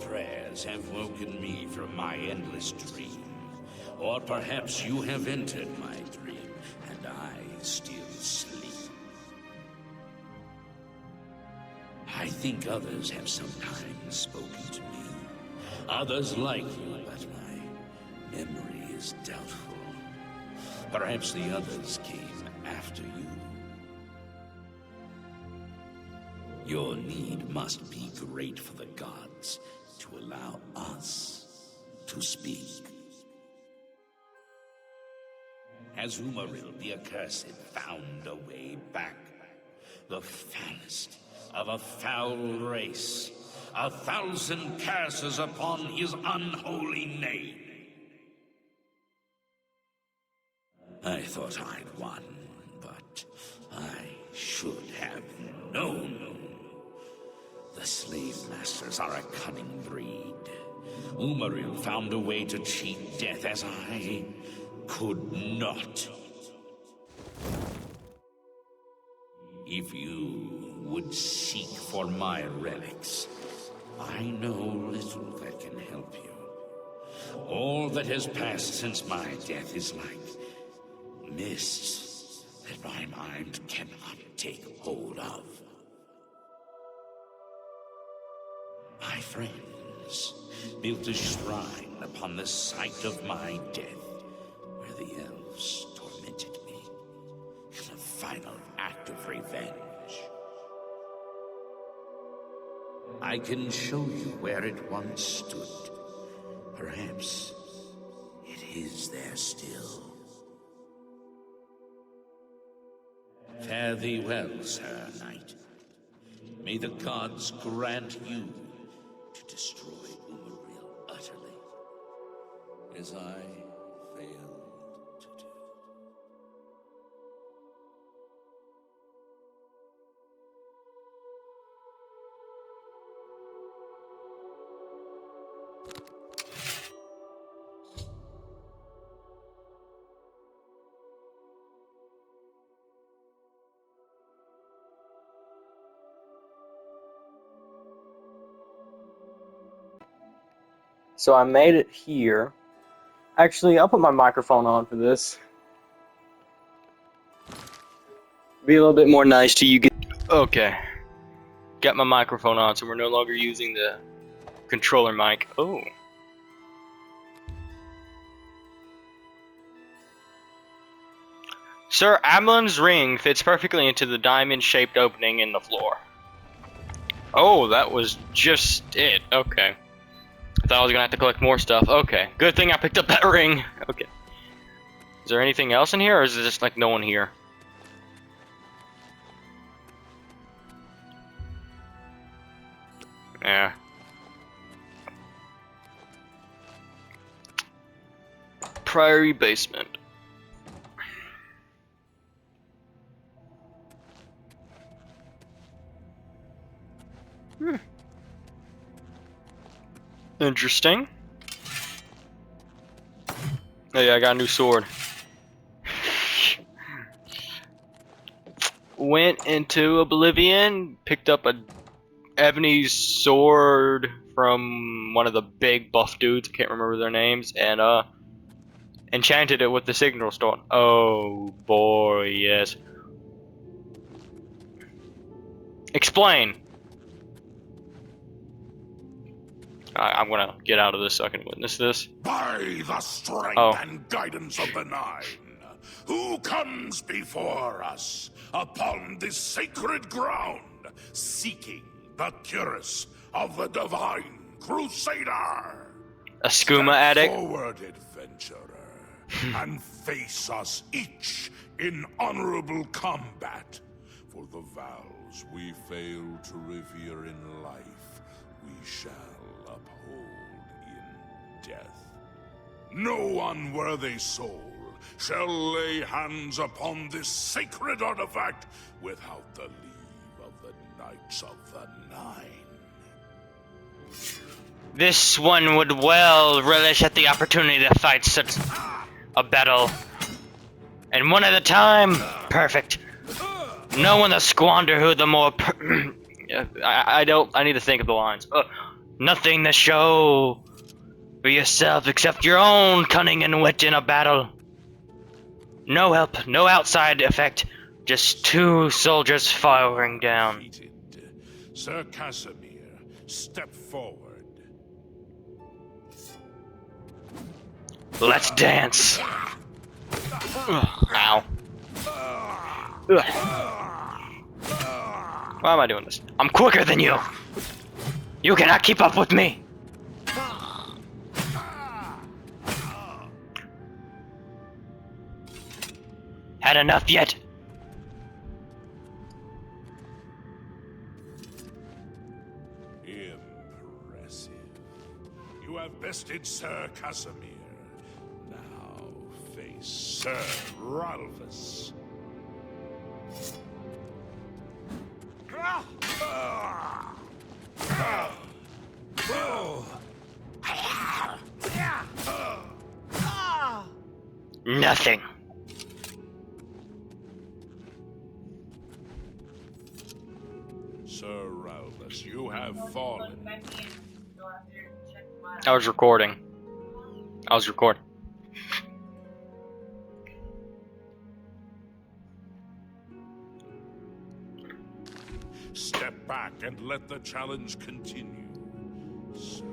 prayers have woken me from my endless dream. Or perhaps you have entered my dream, and I still sleep. I think others have sometimes spoken to me. Others like you, but my memory is doubtful. Perhaps the others came after you. Your need must be great for the gods to allow us to speak. Has Umaril the Accursed found a way back? The foulest of a foul race. 1,000 curses upon his unholy name. I thought I'd won, but I should have known. The slave masters are a cunning breed. Umaril found a way to cheat death as I could not. If you would seek for my relics, I know little that can help you. All that has passed since my death is like mists that my mind cannot take hold of. My friends built a shrine upon the site of my death, where the elves tormented me in a final act of revenge. I can show you where it once stood. Perhaps it is there still. Fare thee well, Sir Knight. May the gods grant you to destroy Umaril utterly, as I failed to do. So I made it here. Actually, I'll put my microphone on for this. Be a little bit more nice to you. Okay. Got my microphone on, so we're no longer using the controller mic. Oh. Sir Amlin's ring fits perfectly into the diamond-shaped opening in the floor. Oh, that was just it. Okay. I thought I was gonna have to collect more stuff. Okay. Good thing I picked up that ring. Okay. Is there anything else in here, or is it just like no one here? Yeah. Priory basement. Interesting. Oh yeah, I got a new sword. Went into Oblivion, picked up a Ebony's sword from one of the big buff dudes, I can't remember their names, and enchanted it with the signal stone. Oh boy, yes. Explain. I'm gonna get out of this so I can witness this. By the strength and guidance of the Nine, who comes before us upon this sacred ground, seeking the cuirass of the Divine Crusader? A skooma addict? Forward, adventurer, and face us each in honorable combat. For the vows we fail to revere in life, we shall uphold in death. No unworthy soul shall lay hands upon this sacred artifact without the leave of the Knights of the Nine. This one would well relish at the opportunity to fight such a battle. And one at a time. Perfect. No one to squander who the more I need to think of the lines. Nothing to show for yourself except your own cunning and wit in a battle. No help, no outside effect, just two soldiers firing down. Defeated. Sir Casimir, step forward. Let's dance. Ow. Ugh. Why am I doing this? I'm quicker than you. You cannot keep up with me. Had enough yet? Impressive. You have bested Sir Casimir. Now face Sir Ralphus. Nothing. Sir Ralphus, you have fallen. I was recording. Step back and let the challenge continue. Sir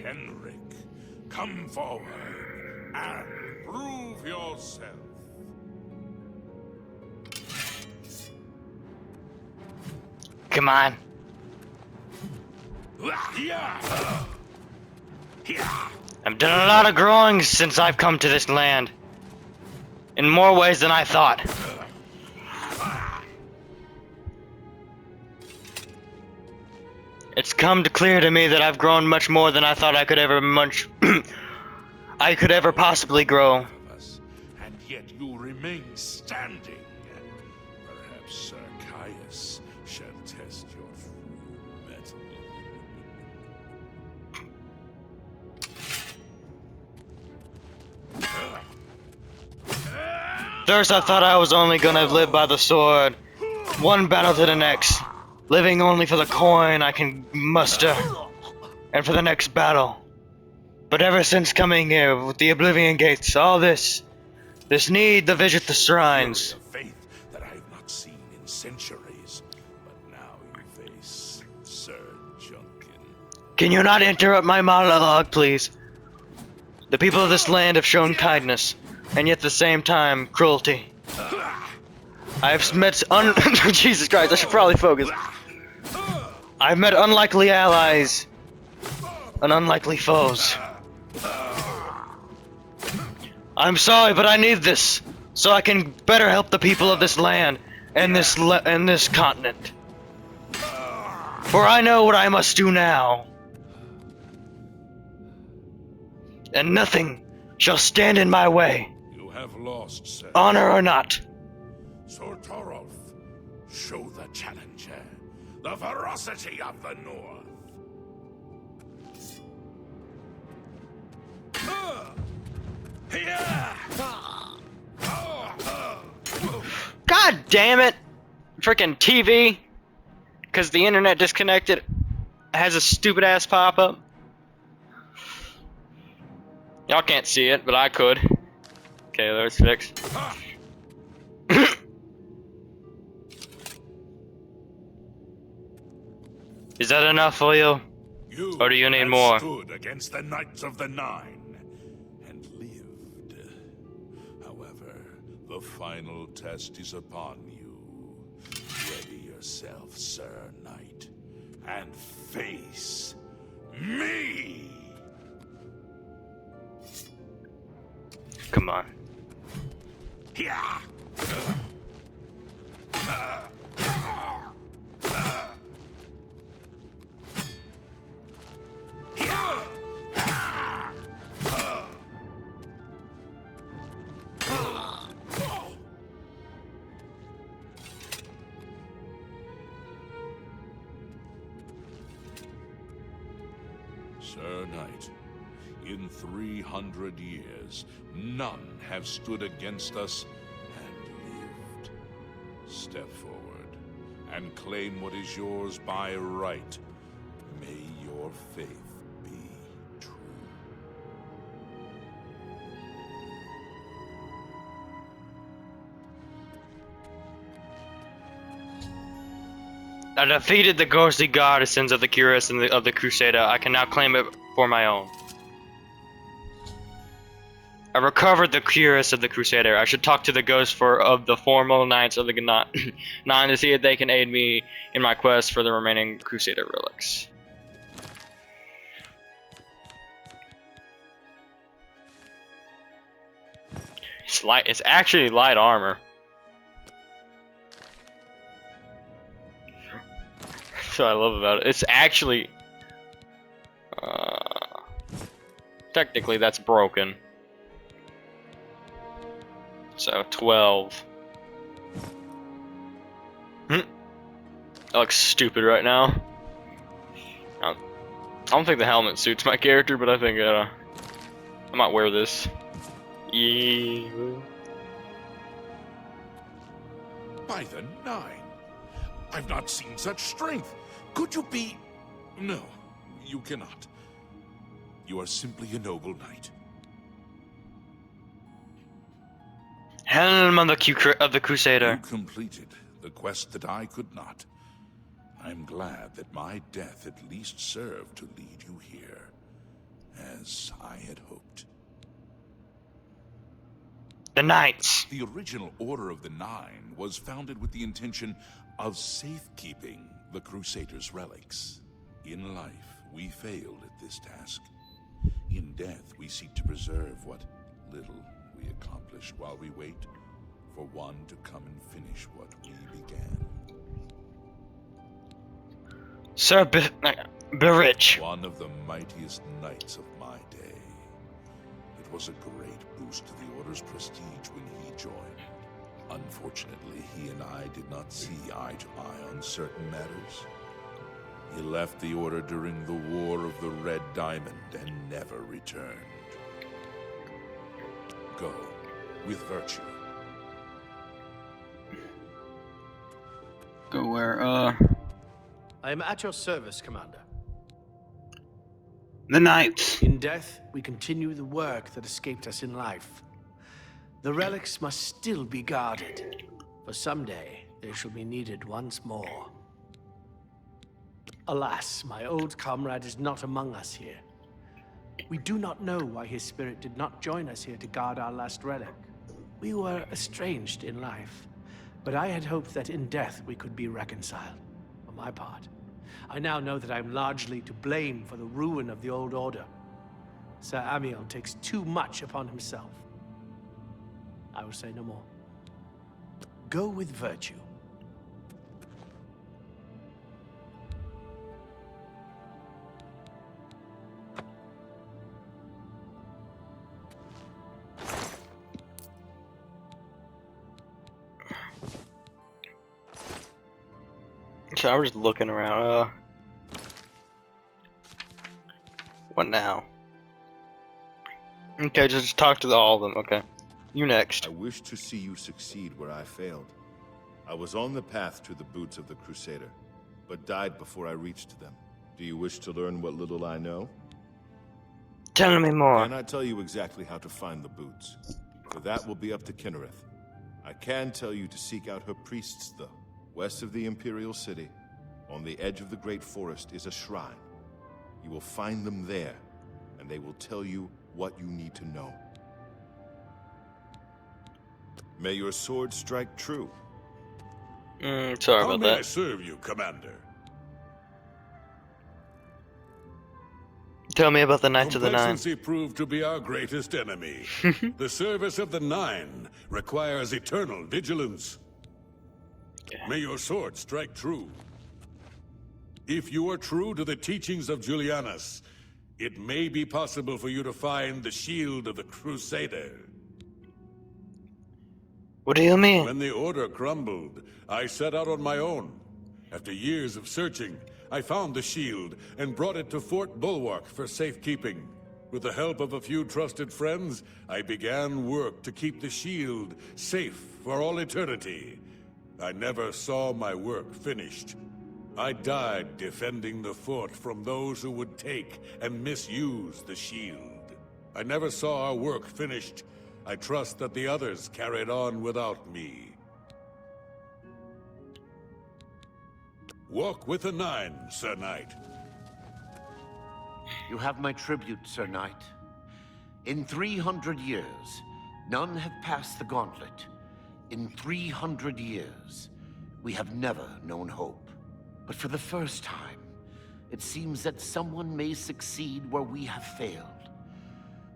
Henrik, come forward and prove yourself. Come on. I've done a lot of growing since I've come to this land. In more ways than I thought. It's come to clear to me that I've grown much more than I thought I could ever I could ever possibly grow. And yet you remain standing. Perhaps Sir Caius shall test your true mettle. First I thought I was only gonna live by the sword. One battle to the next. Living only for the coin I can muster. And for the next battle. But ever since coming here with the Oblivion Gates, all this need to visit the shrines. A faith that I have not seen in centuries. But now you face Sir Junkin. Can you not interrupt my monologue, please? The people of this land have shown kindness, and yet at the same time, cruelty. I've met Jesus Christ, I should probably focus. I've met unlikely allies and unlikely foes. I'm sorry, but I need this so I can better help the people of this land and this continent. For I know what I must do now. And nothing shall stand in my way, You have lost, sir. honor or not. Sir Torolf, show the challenger the ferocity of the North. God damn it! Freaking TV, because the internet disconnected, has a stupid ass pop up. Y'all can't see it, but I could. Okay, there's fixed. Is that enough for you? You Or do you need have more? stood against the Knights of the Nine and lived. However, the final test is upon you. Ready yourself, Sir Knight, and face me! Come on. Yeah. Sir Knight, in 300 years, none have stood against us and lived. Step forward and claim what is yours by right. May your faith I defeated the ghostly goddesses of the Cuirass and of the Crusader. I can now claim it for my own. I recovered the Cuirass of the Crusader. I should talk to the ghosts of the formal knights of the Nine to see if they can aid me in my quest for the remaining Crusader relics. It's light. It's actually light armor. That's what I love about it. It's actually... technically, that's broken. So, 12. I look stupid right now. I don't think the helmet suits my character, but I think I might wear this. Yeah. By the Nine, I've not seen such strength. Could you be... No, you cannot. You are simply a noble knight. Helm of the Crusader. You completed the quest that I could not. I'm glad that my death at least served to lead you here, as I had hoped. The Knights. The original Order of the Nine was founded with the intention of safekeeping the Crusaders' relics. In life, we failed at this task. In death, we seek to preserve what little we accomplish while we wait for one to come and finish what we began. Sir Birich. One of the mightiest knights of my day. It was a great boost to the Order's prestige when he joined. Unfortunately, he and I did not see eye to eye on certain matters. He left the Order during the War of the Red Diamond and never returned. Go with virtue. Go where, I am at your service, Commander. The Knights. In death, we continue the work that escaped us in life. The relics must still be guarded, for someday they shall be needed once more. Alas, my old comrade is not among us here. We do not know why his spirit did not join us here to guard our last relic. We were estranged in life, but I had hoped that in death we could be reconciled. For my part, I now know that I'm largely to blame for the ruin of the old order. Sir Amiel takes too much upon himself. I will say no more. Go with virtue. So I was just looking around. What now? Okay, just talk to all of them. Okay, you next. I wish to see you succeed where I failed. I was on the path to the boots of the Crusader, but died before I reached them. Do you wish to learn what little I know? Tell me more. Can I tell you exactly how to find the boots? For that will be up to Kinnereth. I can tell you to seek out her priests, though. West of the Imperial City, on the edge of the Great Forest, is a shrine. You will find them there, and they will tell you what you need to know. May your sword strike true. Sorry How about may I that. serve you, Commander? Tell me about the Knights of the Nine. Complacency proved to be our greatest enemy. The service of the Nine requires eternal vigilance. May your sword strike true. If you are true to the teachings of Julianus, it may be possible for you to find the shield of the Crusader. What do you mean? When the Order crumbled, I set out on my own. After years of searching, I found the shield and brought it to Fort Bulwark for safekeeping. With the help of a few trusted friends, I began work to keep the shield safe for all eternity. I never saw my work finished. I died defending the fort from those who would take and misuse the shield. I never saw our work finished. I trust that the others carried on without me. Walk with the Nine, Sir Knight. You have my tribute, Sir Knight. In 300 years, none have passed the gauntlet. In 300 years, we have never known hope. But for the first time, it seems that someone may succeed where we have failed.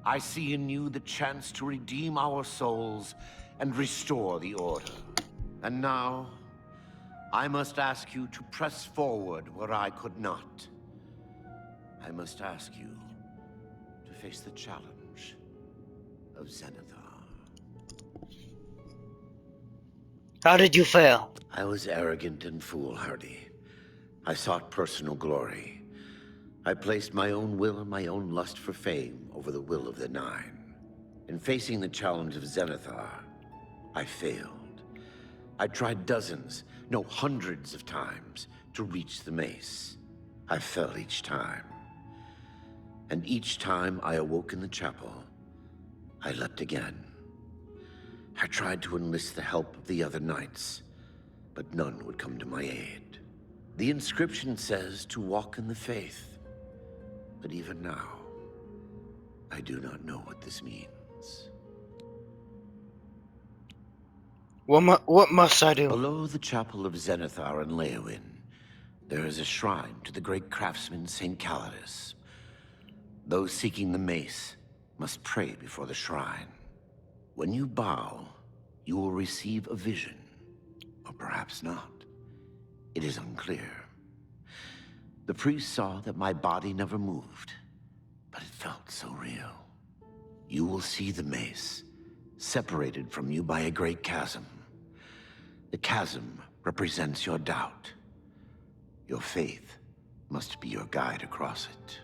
I see in you the chance to redeem our souls and restore the Order. And now, I must ask you to press forward where I could not. I must ask you to face the challenge of Zenithar. How did you fail? I was arrogant and foolhardy. I sought personal glory. I placed my own will and my own lust for fame over the will of the Nine. In facing the challenge of Zenithar, I failed. I tried dozens, no, hundreds of times to reach the mace. I fell each time. And each time I awoke in the chapel, I leapt again. I tried to enlist the help of the other knights, but none would come to my aid. The inscription says to walk in the faith, but even now, I do not know what this means. What must I do? Below the chapel of Zenithar in Leowyn, there is a shrine to the great craftsman St. Calidus. Those seeking the mace must pray before the shrine. When you bow, you will receive a vision, or perhaps not. It is unclear. The priest saw that my body never moved, but it felt so real. You will see the mace, separated from you by a great chasm. The chasm represents your doubt. Your faith must be your guide across it.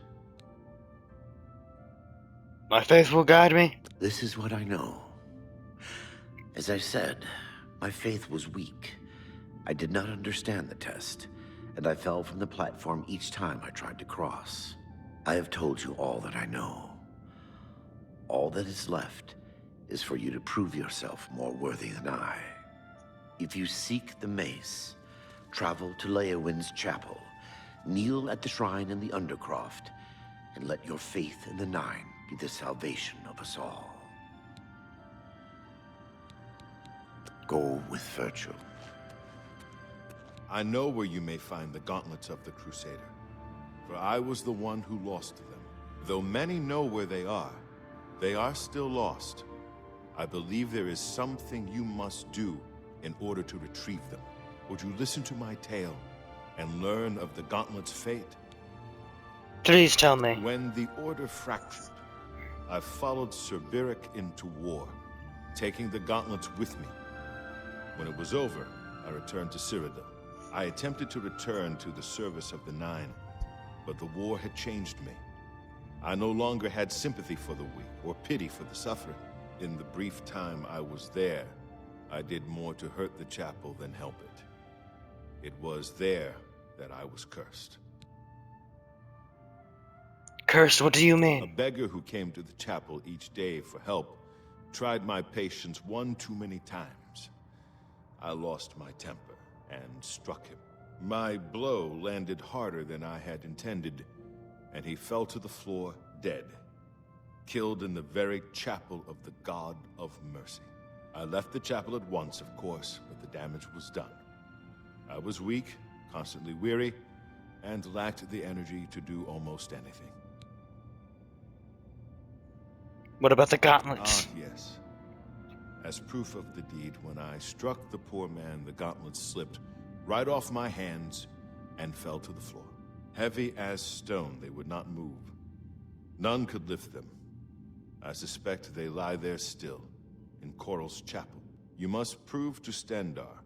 My faith will guide me? This is what I know. As I said, my faith was weak. I did not understand the test, and I fell from the platform each time I tried to cross. I have told you all that I know. All that is left is for you to prove yourself more worthy than I. If you seek the mace, travel to Leowyn's chapel, kneel at the shrine in the Undercroft, and let your faith in the Nine be the salvation of us all. Go with virtue. I know where you may find the gauntlets of the Crusader, for I was the one who lost them. Though many know where they are still lost. I believe there is something you must do in order to retrieve them. Would you listen to my tale and learn of the gauntlet's fate? Please tell me. When the Order fractured, I followed Sir Beric into war, taking the gauntlets with me. When it was over, I returned to Cyrodiil. I attempted to return to the service of the Nine, but the war had changed me. I no longer had sympathy for the weak or pity for the suffering. In the brief time I was there, I did more to hurt the chapel than help it. It was there that I was cursed. Cursed, what do you A mean? beggar who came to the chapel each day for help tried my patience one too many times. I lost my temper and struck him. My blow landed harder than I had intended, and he fell to the floor dead, killed in the very chapel of the God of Mercy. I left the chapel at once, of course, but the damage was done. I was weak, constantly weary, and lacked the energy to do almost anything. What about the gauntlets? Ah, yes. As proof of the deed, when I struck the poor man, the gauntlets slipped right off my hands and fell to the floor. Heavy as stone, they would not move. None could lift them. I suspect they lie there still, in Coral's chapel. You must prove to Stendarr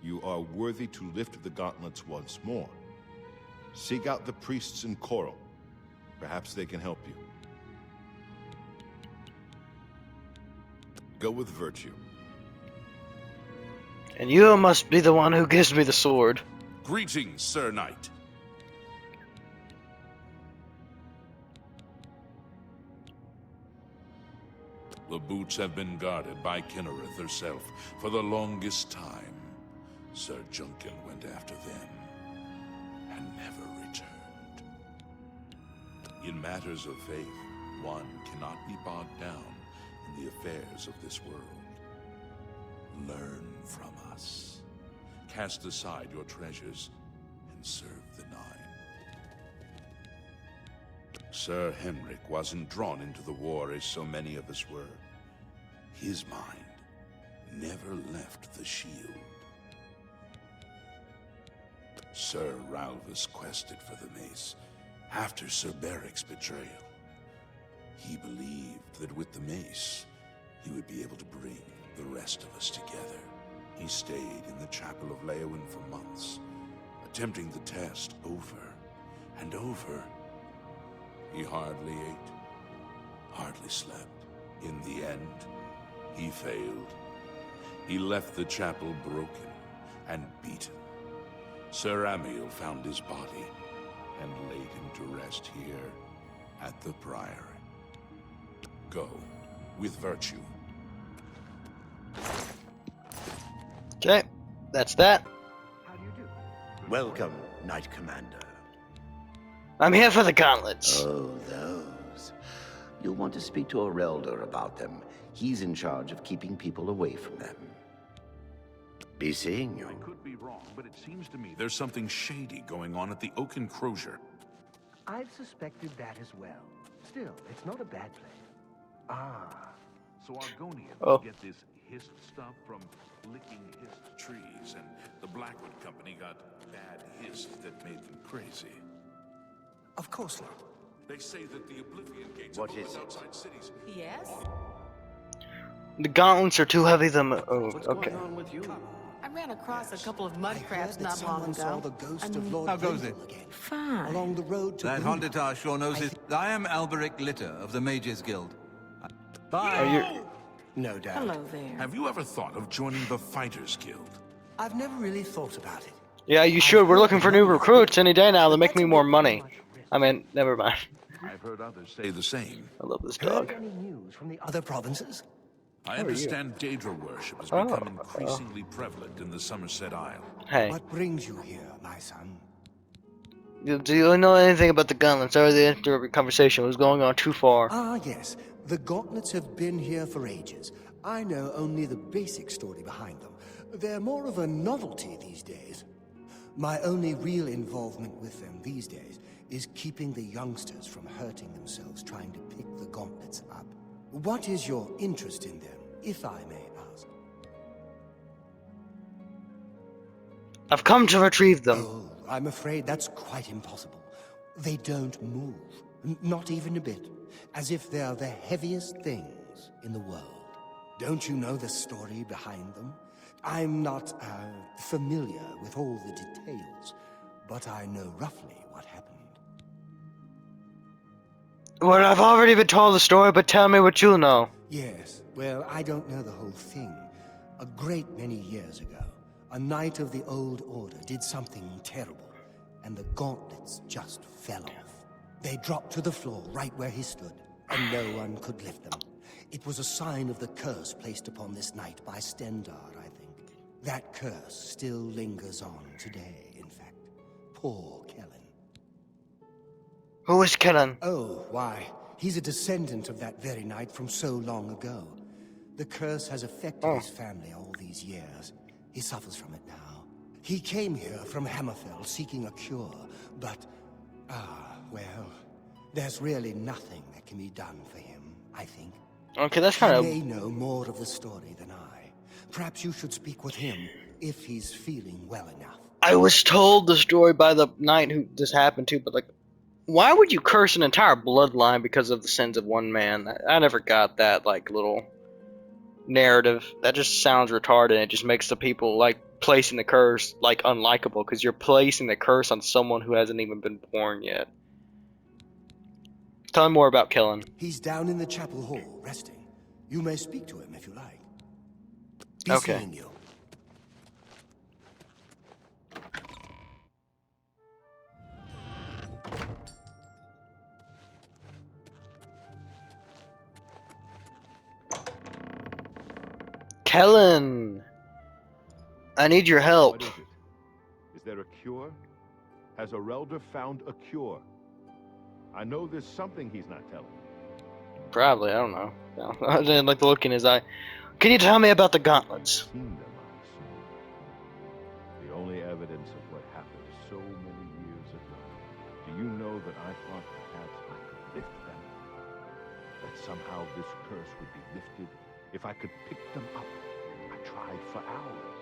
you are worthy to lift the gauntlets once more. Seek out the priests in Coral. Perhaps they can help you. Go with virtue. And you must be the one who gives me the sword. Greetings, Sir Knight. The boots have been guarded by Kynareth herself for the longest time. Sir Junkin went after them. and never returned. In matters of faith, one cannot be bogged down in the affairs of this world. Learn from us. Cast aside your treasures and serve the Nine. Sir Henrik wasn't drawn into the war as so many of us were. His mind never left the shield. Sir Ralvus quested for the mace after Sir Beric's betrayal. He believed that with the mace, he would be able to bring the rest of us together. He stayed in the Chapel of Leowyn for months, attempting the test over and over. He hardly ate, hardly slept. In the end, he failed. He left the chapel broken and beaten. Sir Amiel found his body and laid him to rest here at the Priory. Go with virtue. Okay, that's that. Welcome, Knight Commander. I'm here for the gauntlets. Oh, those. You'll want to speak to Oreldur about them. He's in charge of keeping people away from them. Be seeing you. I could be wrong, but it seems to me there's something shady going on at the Oaken Crozier. I've suspected that as well. Still, it's not a bad place. Ah. So Argonians Oh. get this hist stuff from licking hist trees, and the Blackwood Company got bad hist that made them crazy. Of course not. They say that the Oblivion Gates What have is opened it? outside cities. Yes? The gauntlets are too heavy. Oh, okay. I ran across a couple of mud crabs not long Saw ago. the ghost I of mean, Lord How goes it? Grendel again. Fine. Along the road to That Brunel. Honditar sure knows it. I am Alberic Litter of the Mages Guild. Are Bye. you? No doubt. Hello there. Have you ever thought of joining the Fighters Guild? I've never really thought about it. Yeah, you should. We're looking for new recruits any day now. They'll make me more money. I mean, never mind. I've heard others say the same. I love this Heard dog. any news from the other provinces? I understand Daedra worship has become increasingly prevalent in the Somerset Isle. Hey, What brings you here, my son? do you know anything about the gauntlets? Sorry, the conversation was going on too far. Ah, yes. The gauntlets have been here for ages. I know only the basic story behind them. They're more of a novelty these days. My only real involvement with them these days is keeping the youngsters from hurting themselves trying to pick the gauntlets up. What is your interest in them, if I may ask? I've come to retrieve them. Oh, I'm afraid that's quite impossible. They don't move, not even a bit, as if they're the heaviest things in the world. Don't you know the story behind them? I'm not familiar with all the details, but I know roughly what happened. Well, I've already been told the story, but tell me what you know. Yes, well, I don't know the whole thing. A great many years ago, a knight of the Old Order did something terrible, and the gauntlets just fell off. They dropped to the floor right where he stood, and no one could lift them. It was a sign of the curse placed upon this knight by Stendar, I think. That curse still lingers on today, in fact. Poor Kellen. Who is Kellen? Oh, why? He's a descendant of that very knight from so long ago. The curse has affected his family all these years. He suffers from it now. He came here from Hammerfell seeking a cure, but... well... there's really nothing that can be done for him, I think. Okay, that's He kind may of... know more of the story than I. Perhaps you should speak with him, if he's feeling well enough. I was told the story by the knight who this happened to, but like, why would you curse an entire bloodline because of the sins of one man? I never got that, like, little narrative. That just sounds retarded. It just makes the people, like, placing the curse, like, unlikable, because you're placing the curse on someone who hasn't even been born yet. Tell me more about Kellen. He's down in the chapel hall, resting. You may speak to him if you like. Be Okay. seeing you. Kellen! I need your help. What is it? Is there a cure? Has Arelder found a cure? I know there's something he's not telling me. Probably, I don't know. No. I didn't like the look in his eye. Can you tell me about the gauntlets? Seen them, I assume. The only evidence of what happened so many years ago. Do you know that I thought perhaps I could lift them? That somehow this curse would be lifted if I could pick them up. I tried for hours,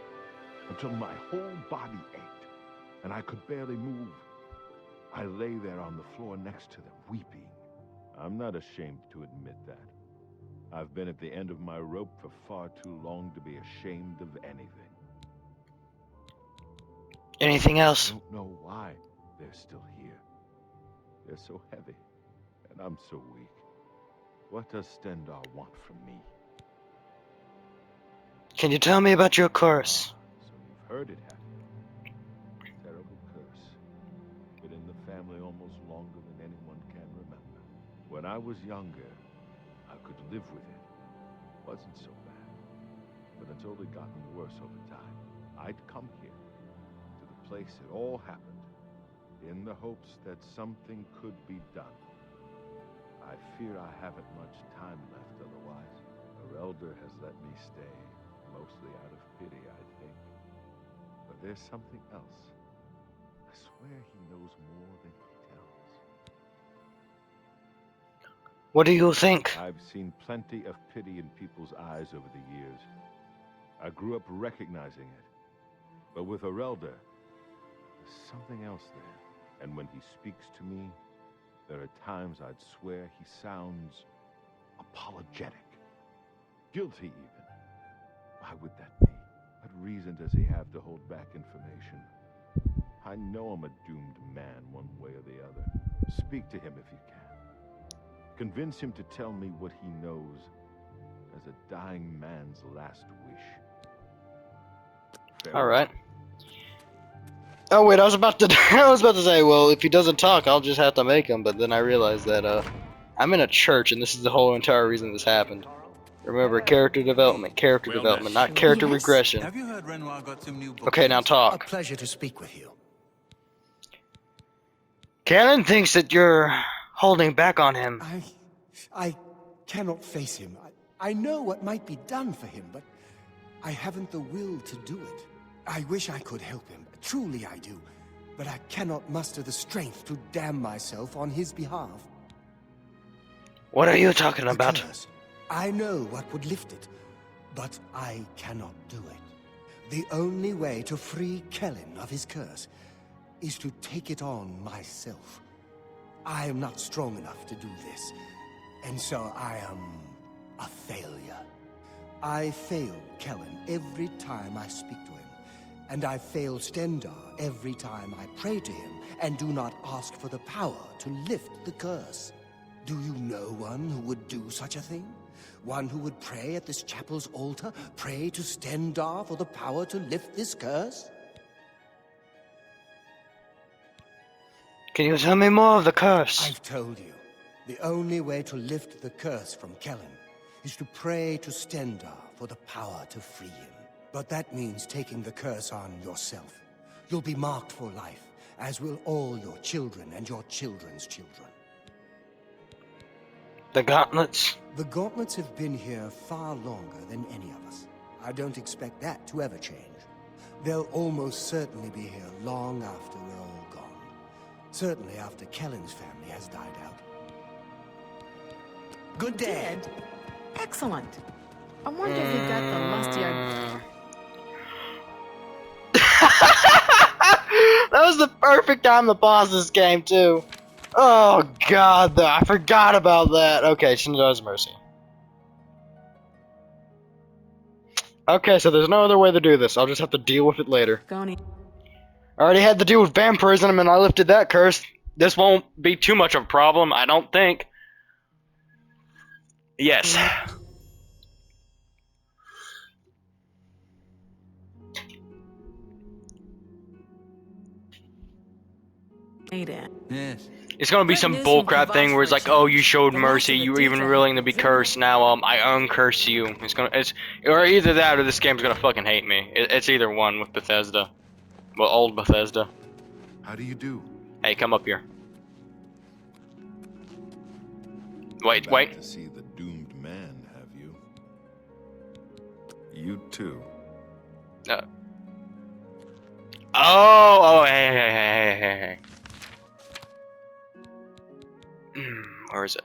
until my whole body ached, and I could barely move. I lay there on the floor next to them, weeping. I'm not ashamed to admit that. I've been at the end of my rope for far too long to be ashamed of anything. Anything else? I don't know why they're still here. They're so heavy, and I'm so weak. What does Stendarr want from me? Can you tell me about your curse? So you've heard it, have you? Terrible curse. Been in the family almost longer than anyone can remember. When I was younger, I could live with it. Wasn't so bad. But until it gotten worse over time, I'd come here, to the place it all happened, in the hopes that something could be done. I fear I haven't much time left otherwise. Arelder has let me stay, mostly out of pity, I think. But there's something else. I swear he knows more than he tells. What do you think? I've seen plenty of pity in people's eyes over the years. I grew up recognizing it. But with Arelder, there's something else there. And when he speaks to me, there are times I'd swear he sounds apologetic. Guilty, even. Why would that be? What reason does he have to hold back information? I know I'm a doomed man one way or the other. Speak to him if you can. Convince him to tell me what he knows as a dying man's last wish. Farewell. All right. Oh wait, I was about to say, well, if he doesn't talk, I'll just have to make him. But then I realized that I'm in a church, and this is the whole entire reason this happened. Remember, character development, not character Yes. regression. Have you heard Renoir got some new books? Okay, now A talk. pleasure to speak with you. Kellen thinks that you're holding back on him. I cannot face him. I know what might be done for him, but I haven't the will to do it. I wish I could help him. Truly I do. But I cannot muster the strength to damn myself on his behalf. What are you talking The about? curse. I know what would lift it, but I cannot do it. The only way to free Kellen of his curse is to take it on myself. I am not strong enough to do this, and so I am a failure. I fail Kellen every time I speak to him, and I fail Stendarr every time I pray to him and do not ask for the power to lift the curse. Do you know one who would do such a thing? One who would pray at this chapel's altar, pray to Stendarr for the power to lift this curse? Can you tell me more of the curse? I've told you. The only way to lift the curse from Kellen is to pray to Stendarr for the power to free him. But that means taking the curse on yourself. You'll be marked for life, as will all your children and your children's children. The gauntlets? The gauntlets have been here far longer than any of us. I don't expect that to ever change. They'll almost certainly be here long after we're all gone. Certainly after Kellen's family has died out. Good day. Dead? Excellent. I wonder if he got the lusty idea. That was the perfect time to pause this game, too. Oh, God, I forgot about that. Okay, Shindar's Mercy. Okay, so there's no other way to do this. I'll just have to deal with it later. Goni. I already had to deal with vampirism, and I lifted that curse. This won't be too much of a problem, I don't think. Yes. Aiden. Yes. It's gonna be some bullcrap thing where it's like, oh, you showed mercy, you were even willing to be cursed. Now, I uncurse you. It's or either that or this game's gonna fucking hate me. It's either one with Bethesda, well, old Bethesda. How do you do? Hey, come up here. Wait, Back wait. to see the doomed man, have you? You too. Oh, hey. Where is it?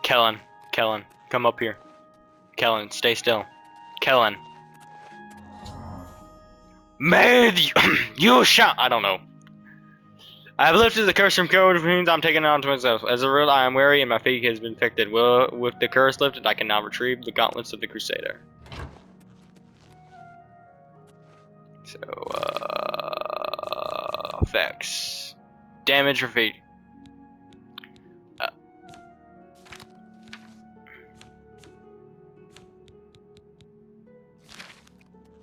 Kellen, come up here. Kellen, stay still. Kellen. May you shall. I don't know. I have lifted the curse from code, which means I'm taking it on to myself. As a result, I am weary and my fate has been infected. With the curse lifted, I can now retrieve the gauntlets of the Crusader. So, effects. Damage for fate.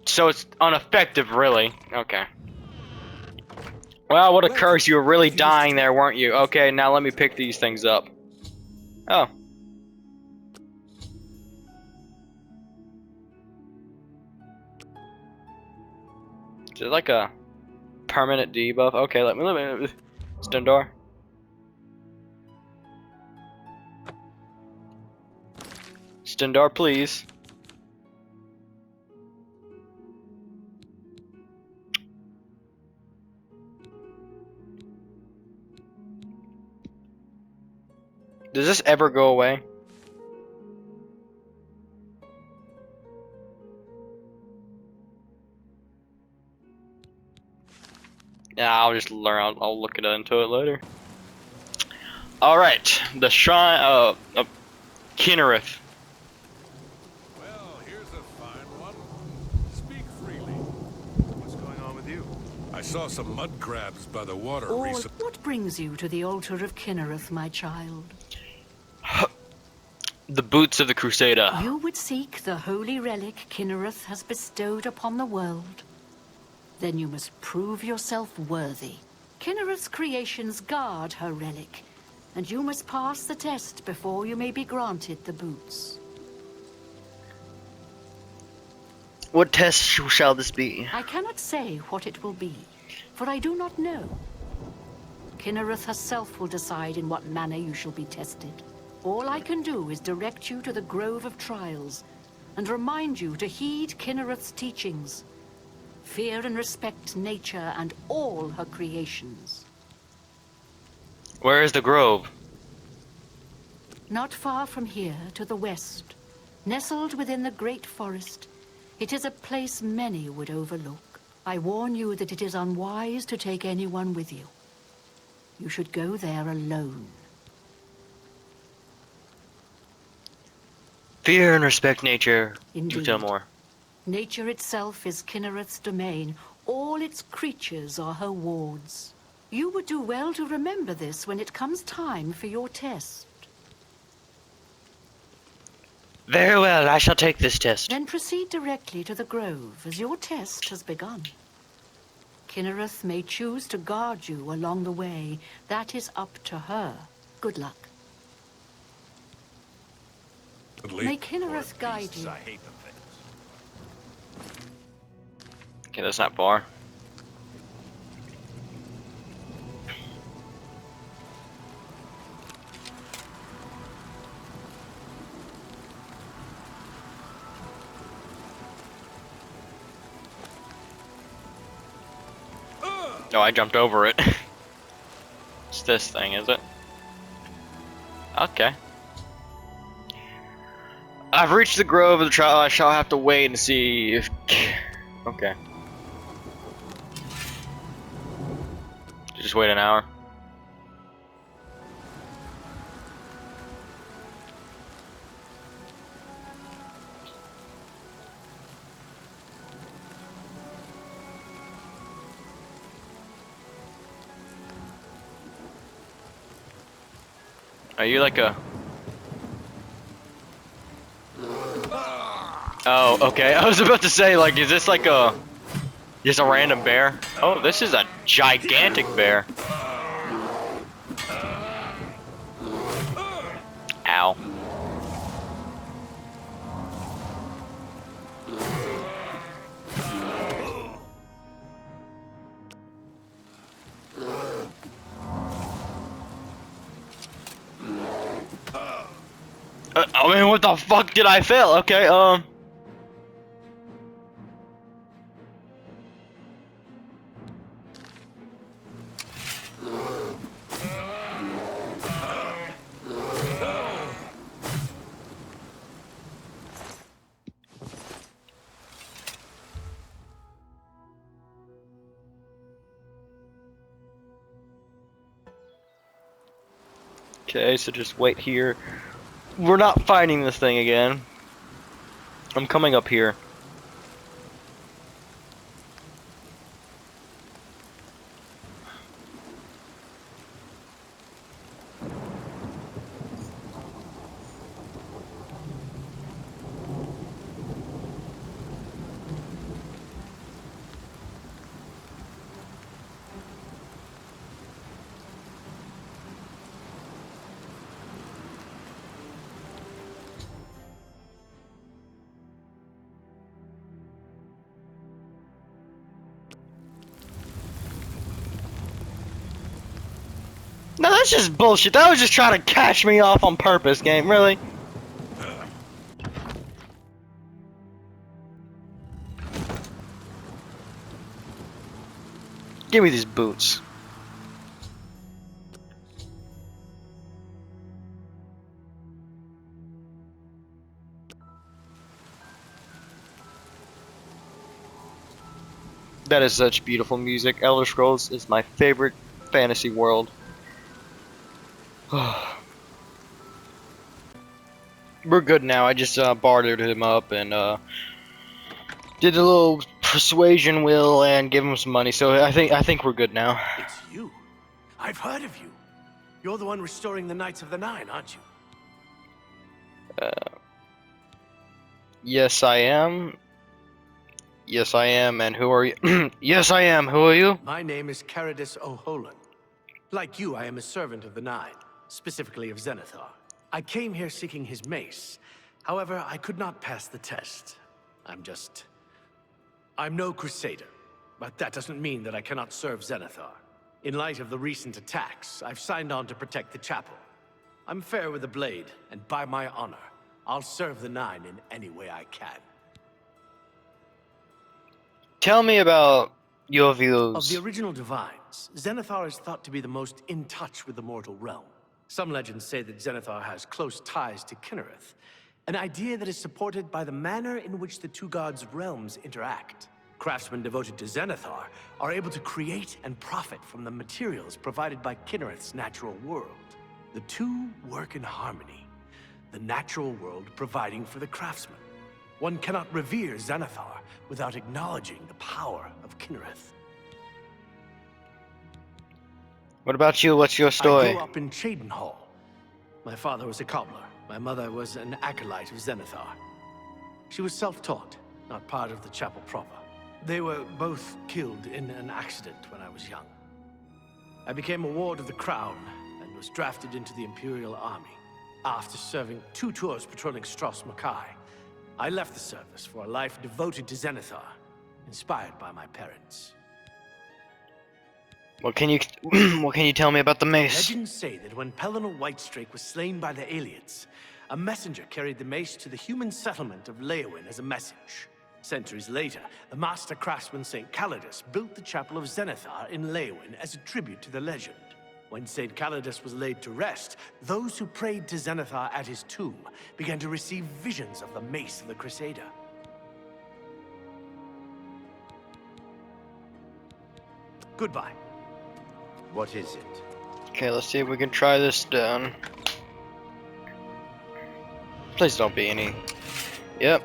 So it's ineffective, really. Okay. Well, what a curse. You were really dying there, weren't you? Okay, now let me pick these things up. Oh. Is it like a permanent debuff? Okay, let me Stendor. Stendor, please. Does this ever go away? Yeah, I'll just learn. I'll look into it later. All right, the shrine of Kinnereth. Well, here's a fine one. Speak freely. What's going on with you? I saw some mud crabs by the water Or recently. what brings you to the altar of Kinnereth, my child? The boots of the Crusader. You would seek the holy relic Kinnereth has bestowed upon the world. Then you must prove yourself worthy. Kinnereth's creations guard her relic, and you must pass the test before you may be granted the boots. What test shall this be? I cannot say what it will be, for I do not know. Kinnereth herself will decide in what manner you shall be tested. All I can do is direct you to the Grove of Trials, and remind you to heed Kinnereth's teachings. Fear and respect nature and all her creations. Where is the grove? Not far from here, to the west, nestled within the great forest, it is a place many would overlook. I warn you that it is unwise to take anyone with you. You should go there alone. Fear and respect nature. Do Indeed. tell more. Nature itself is Kinnereth's domain. All its creatures are her wards. You would do well to remember this when it comes time for your test. Very well, I shall take this test. Then proceed directly to the grove, as your test has begun. Kinnereth may choose to guard you along the way. That is up to her. Good luck. May Kinnereth guide you. Okay, that's not far. No, I jumped over it. It's this thing, is it? Okay. I've reached the Grove of the Trial. I shall have to wait and see if... Okay. Just wait an hour. Are you like a... Oh, okay. I was about to say, like, is this like a... just a random bear? Oh, this is a gigantic bear. Ow. I mean, what the fuck did I fail? Okay, Okay, so just wait here. We're not fighting this thing again. I'm coming up here. No, that's just bullshit. That was just trying to catch me off on purpose, game. Really? Give me these boots. That is such beautiful music. Elder Scrolls is my favorite fantasy world. We're good now. I just bartered him up and did a little persuasion will and give him some money. So I think we're good now. It's you. I've heard of you. You're the one restoring the Knights of the Nine, aren't you? Yes, I am. Yes, I am. And who are you? Yes, I am. Who are you? My name is Caradus O'Holan. Like you, I am a servant of the Nine, specifically of Zenithar. I came here seeking his mace. However, I could not pass the test. I'm no crusader, but that doesn't mean that I cannot serve Zenithar. In light of the recent attacks, I've signed on to protect the chapel. I'm fair with the blade, and by my honor, I'll serve the Nine in any way I can. Tell me about your views. Of the original Divines, Zenithar is thought to be the most in touch with the mortal realm. Some legends say that Zenithar has close ties to Kinnereth, an idea that is supported by the manner in which the two gods' realms interact. Craftsmen devoted to Zenithar are able to create and profit from the materials provided by Kinnereth's natural world. The two work in harmony, the natural world providing for the craftsman. One cannot revere Zenithar without acknowledging the power of Kinnereth. What about you? What's your story? I grew up in Cheydinhal. My father was a cobbler. My mother was an acolyte of Zenithar. She was self-taught, not part of the chapel proper. They were both killed in an accident when I was young. I became a ward of the Crown and was drafted into the Imperial Army. After serving 2 tours patrolling Stros Makai, I left the service for a life devoted to Zenithar, inspired by my parents. What can you tell me about the mace? Legends say that when Pelennor Whitestrake was slain by the Aliens, a messenger carried the mace to the human settlement of Leowyn as a message. Centuries later, the master craftsman St. Calidus built the Chapel of Zenithar in Leowyn as a tribute to the legend. When St. Calidus was laid to rest, those who prayed to Zenithar at his tomb began to receive visions of the mace of the Crusader. Goodbye. What is it? Okay, let's see if we can try this down. Please don't be any. Yep.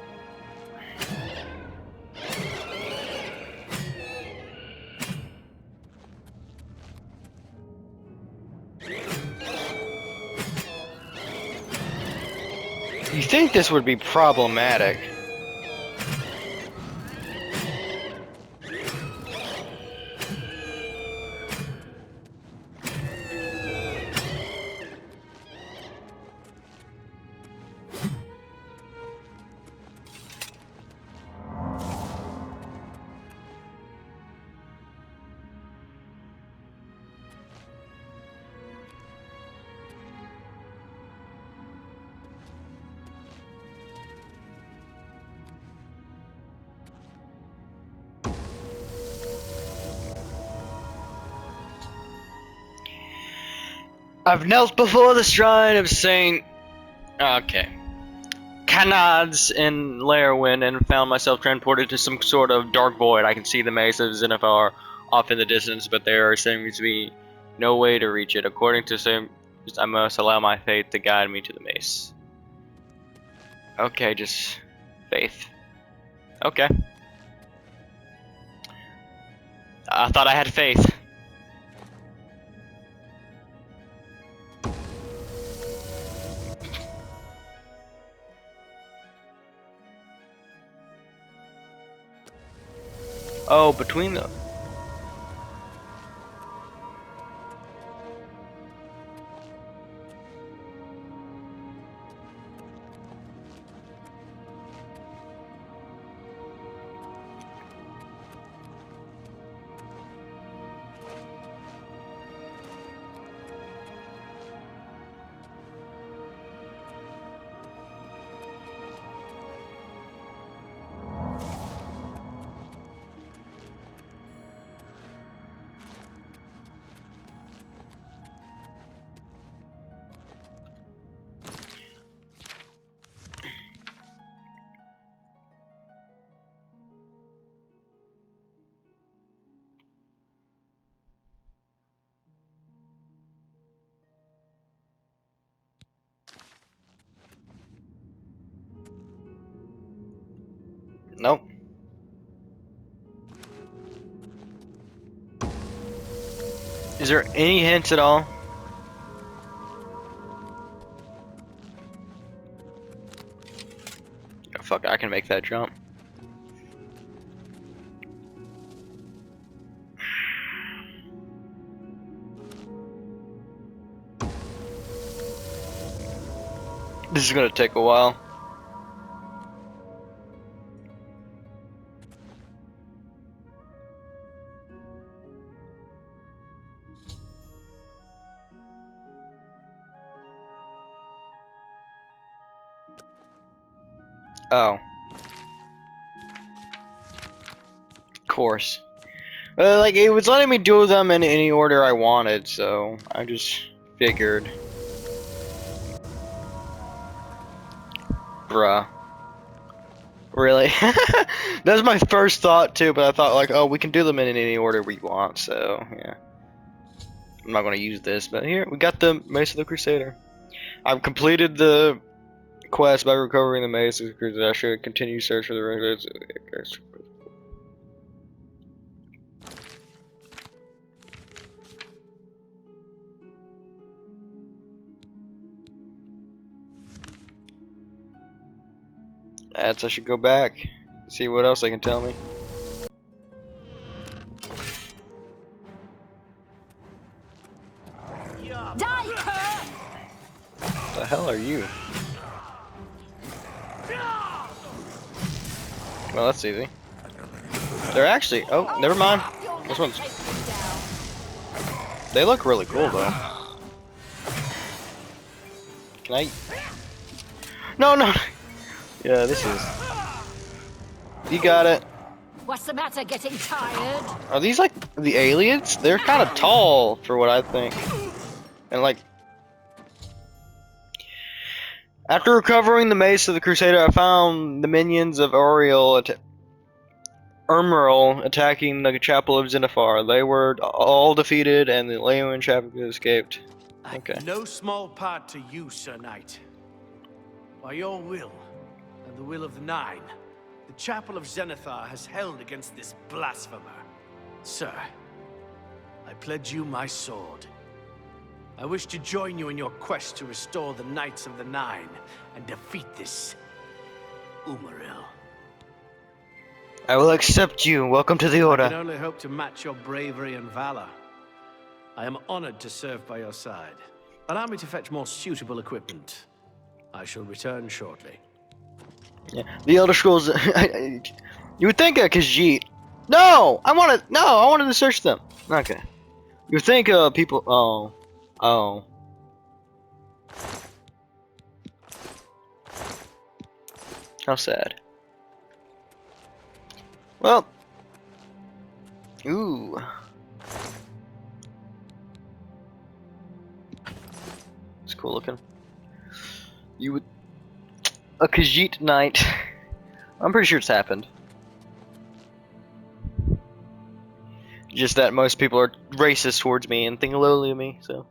You think this would be problematic? I've knelt before the shrine of Saint. Okay. Canads in Laerwyn and found myself transported to some sort of dark void. I can see the maze of Zenithar off in the distance, but there seems to be no way to reach it. According to some, I must allow my faith to guide me to the maze. Okay, just faith. Okay. I thought I had faith. Oh, between the... Nope. Is there any hints at all? Oh, fuck, I can make that jump. This is gonna take a while. Oh. Of course. Like, it was letting me do them in any order I wanted, so I just figured. Bruh. Really? That's my first thought too, but I thought like, oh, we can do them in any order we want, so yeah. I'm not gonna use this, but here, we got the Mace of the Crusader. I've completed the quest by recovering the Mace of the Crusader. I should continue search for the rings. I should go back, see what else they can tell me. Die, cur! What the hell are you? Well, that's easy. They're actually... Oh, never mind. This one's... They look really cool, though. Can I... No, no! Yeah, this is... You got it. What's the matter, getting tired? Are these like the aliens? They're kind of tall for what I think. And like... After recovering the Mace of the Crusader, I found the minions of Uriel Ermeril attacking the Chapel of Zenithar. They were all defeated and the Laerwyn traffic escaped. Okay. No small part to you, Sir Knight. By your will, and the will of the Nine, the Chapel of Zenithar has held against this blasphemer. Sir, I pledge you my sword. I wish to join you in your quest to restore the Knights of the Nine and defeat this Umaril. I will accept you. Welcome to the Order. I can only hope to match your bravery and valor. I am honored to serve by your side. Allow me to fetch more suitable equipment. I shall return shortly. Yeah, the Elder Scrolls. You would think Khajiit. No, I wanted to search them. Okay. You would think people. Oh. How sad. Well. Ooh. cool looking. You would a Khajiit knight. I'm pretty sure it's happened. Just that most people are racist towards me and think lowly of me. So